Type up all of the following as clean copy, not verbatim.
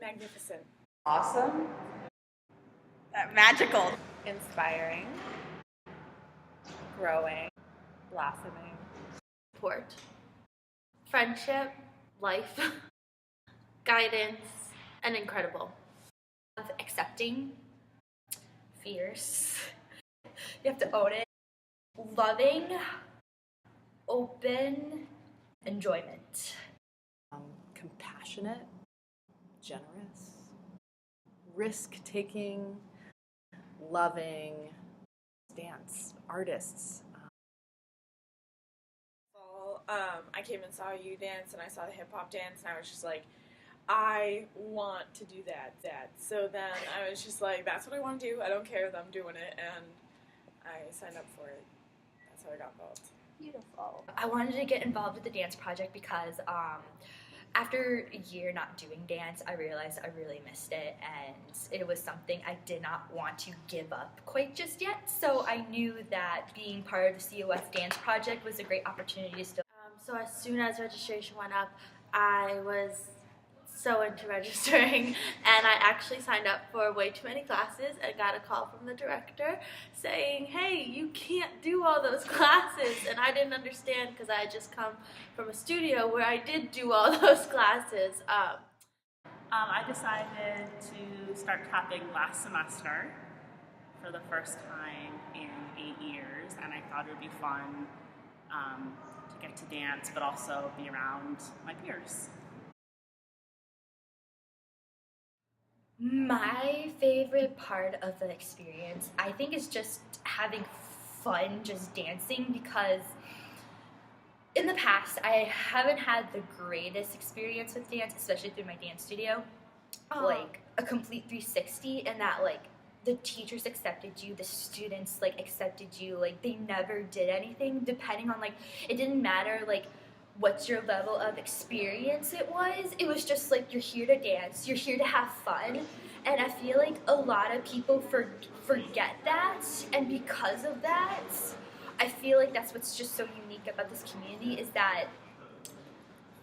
Magnificent. Awesome. Magical. Inspiring. Growing. Blossoming. Support. Friendship. Life. Guidance. And incredible. Accepting. Fierce. You have to own it. Loving. Open. Enjoyment. Compassionate. Generous. Risk-taking. Loving. Dance. Artists. I came and saw you dance, and I saw the hip-hop dance, and I was just like, I want to do that. So then I was just like, that's what I want to do. I don't care that I'm doing it, and I signed up for it. That's how I got involved. Beautiful. I wanted to get involved with the dance project because after a year not doing dance, I realized I really missed it, and it was something I did not want to give up quite just yet. So I knew that being part of the COF Dance Project was a great opportunity to still. So as soon as registration went up, I was so into registering, and I actually signed up for way too many classes and got a call from the director saying, hey, you can't do all those classes, and I didn't understand because I had just come from a studio where I did do all those classes. I decided to start tapping last semester for the first time in 8 years, and I thought it would be fun to get to dance, but also be around my peers. My favorite part of the experience, I think, is just having fun just dancing, because in the past I haven't had the greatest experience with dance, especially through my dance studio. Like a complete 360, and that like the teachers accepted you, the students like accepted you, like they never did anything depending on like, it didn't matter like what's your level of experience it was just like, you're here to dance, you're here to have fun. And I feel like a lot of people forget that, and because of that, I feel like that's what's just so unique about this community, is that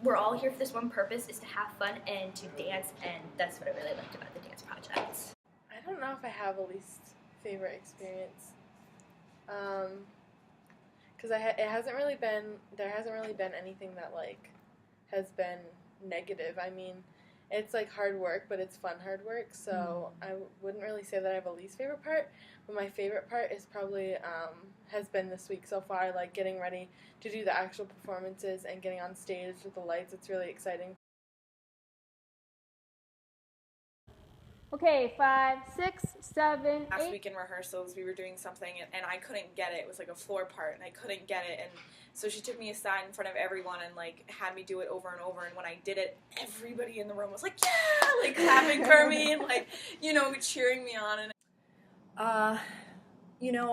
we're all here for this one purpose, is to have fun and to dance, and that's what I really liked about the dance project. I don't know if I have a least favorite experience. Because there hasn't really been anything that like has been negative. I mean, it's like hard work, but it's fun hard work. So I wouldn't really say that I have a least favorite part. But my favorite part is probably has been this week so far, like getting ready to do the actual performances and getting on stage with the lights. It's really exciting. Okay, 5, 6, 7, Last 8. week in rehearsals, we were doing something, and I couldn't get it. It was like a floor part, and I couldn't get it. And so she took me aside in front of everyone and like had me do it over and over. And when I did it, everybody in the room was like, "Yeah!" like clapping for me and like, cheering me on. And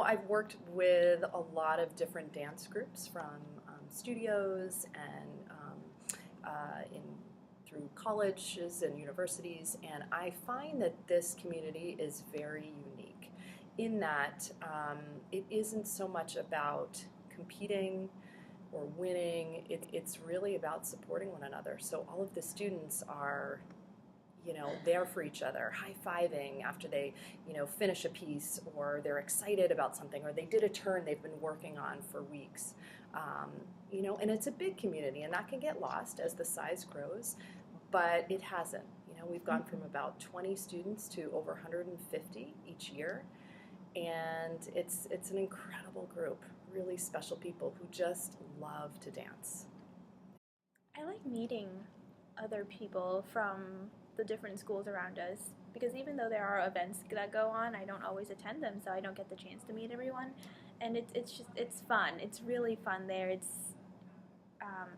I've worked with a lot of different dance groups from studios and through colleges and universities, and I find that this community is very unique in that it isn't so much about competing or winning. It's really about supporting one another. So all of the students are there for each other, high-fiving after they, finish a piece, or they're excited about something, or they did a turn they've been working on for weeks. And it's a big community, and that can get lost as the size grows, but it hasn't. We've gone from about 20 students to over 150 each year, and it's an incredible group, really special people who just love to dance. I like meeting other people from the different schools around us, because even though there are events that go on, I don't always attend them, so I don't get the chance to meet everyone. And it's fun. It's really fun there. It's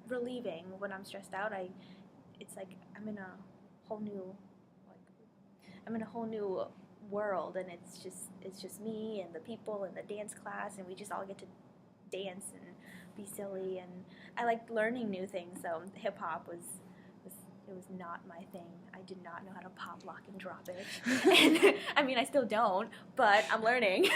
relieving when I'm stressed out. It's like I'm in a whole new world, and it's just me and the people and the dance class, and we just all get to dance and be silly, and I like learning new things. So hip hop was It was not my thing. I did not know how to pop, lock, and drop it. And, I mean, I still don't, but I'm learning.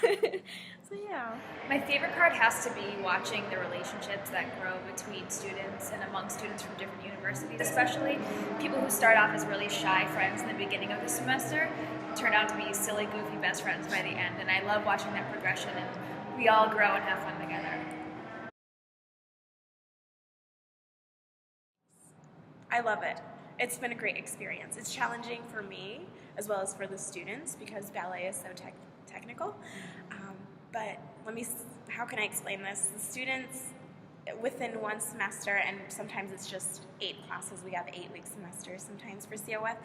So yeah. My favorite part has to be watching the relationships that grow between students and among students from different universities, especially people who start off as really shy friends in the beginning of the semester turn out to be silly, goofy best friends by the end, and I love watching that progression, and we all grow and have fun together. I love it. It's been a great experience. It's challenging for me as well as for the students because ballet is so technical. But how can I explain this? The students within one semester, and sometimes it's just 8 classes, we have 8-week semesters sometimes for COF,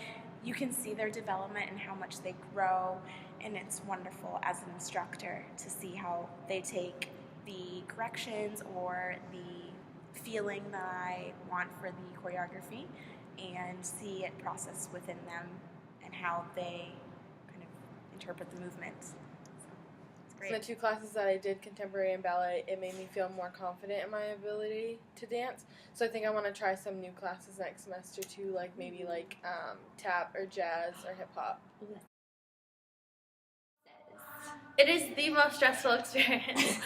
you can see their development and how much they grow, and it's wonderful as an instructor to see how they take the corrections or the feeling that I want for the choreography and see it processed within them and how they kind of interpret the movements. So the 2 classes that I did, contemporary and ballet, it made me feel more confident in my ability to dance. So I think I want to try some new classes next semester too, like maybe tap or jazz or hip hop. It is the most stressful experience.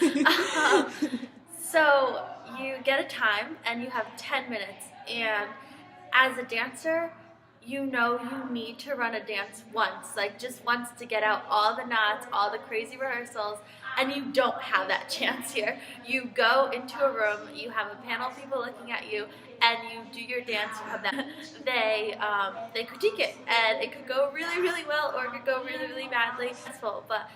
So you get a time and you have 10 minutes, and as a dancer, you know you need to run a dance once, just once to get out all the knots, all the crazy rehearsals, and you don't have that chance here. You go into a room, you have a panel of people looking at you, and you do your dance, you have that. They critique it, and it could go really, really well, or it could go really, really badly. But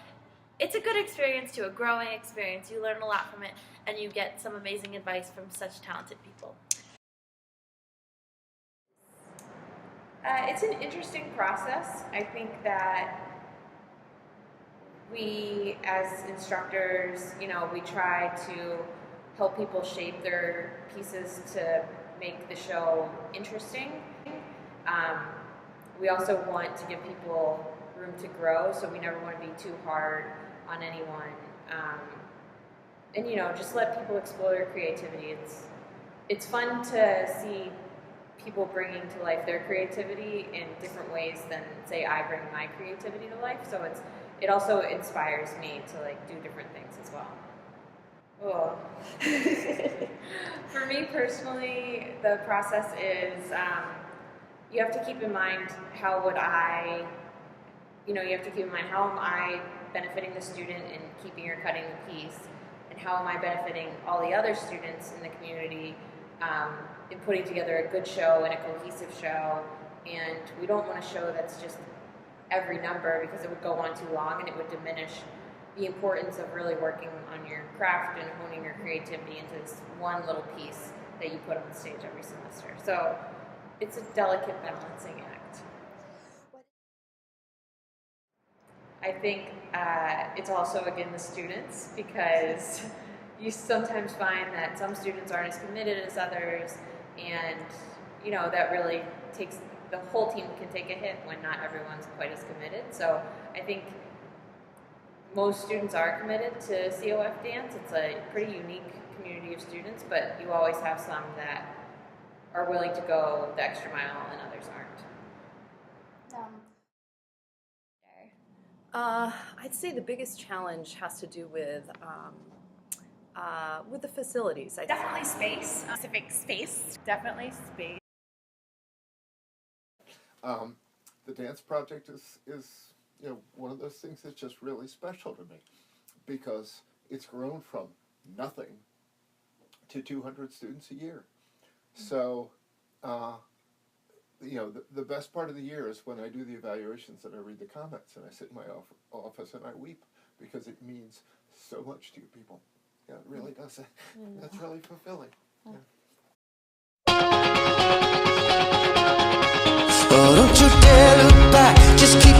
it's a good experience too, a growing experience. You learn a lot from it, and you get some amazing advice from such talented people. It's an interesting process. I think that we, as instructors, we try to help people shape their pieces to make the show interesting. We also want to give people room to grow, so we never want to be too hard on anyone. And just let people explore their creativity. It's fun to see people bringing to life their creativity in different ways than, say, I bring my creativity to life. So it also inspires me to do different things as well. Oh. For me personally, the process is you have to keep in mind you have to keep in mind how am I benefiting the student in keeping or cutting the piece, and how am I benefiting all the other students in the community in putting together a good show and a cohesive show. And we don't want a show that's just every number, because it would go on too long and it would diminish the importance of really working on your craft and honing your creativity into this one little piece that you put on the stage every semester. So it's a delicate balancing act. I think it's also, again, the students, because you sometimes find that some students aren't as committed as others, and that really takes, the whole team can take a hit when not everyone's quite as committed. So I think most students are committed to COF dance. It's a pretty unique community of students, but you always have some that are willing to go the extra mile and others aren't. I'd say the biggest challenge has to do with the facilities. Definitely space, specific space. Definitely space. The dance project is one of those things that's just really special to me, because it's grown from nothing to 200 students a year. So, the best part of the year is when I do the evaluations and I read the comments and I sit in my office and I weep, because it means so much to you people. Yeah, it really does. That's really fulfilling. Yeah. Oh, don't you dare look back, just keep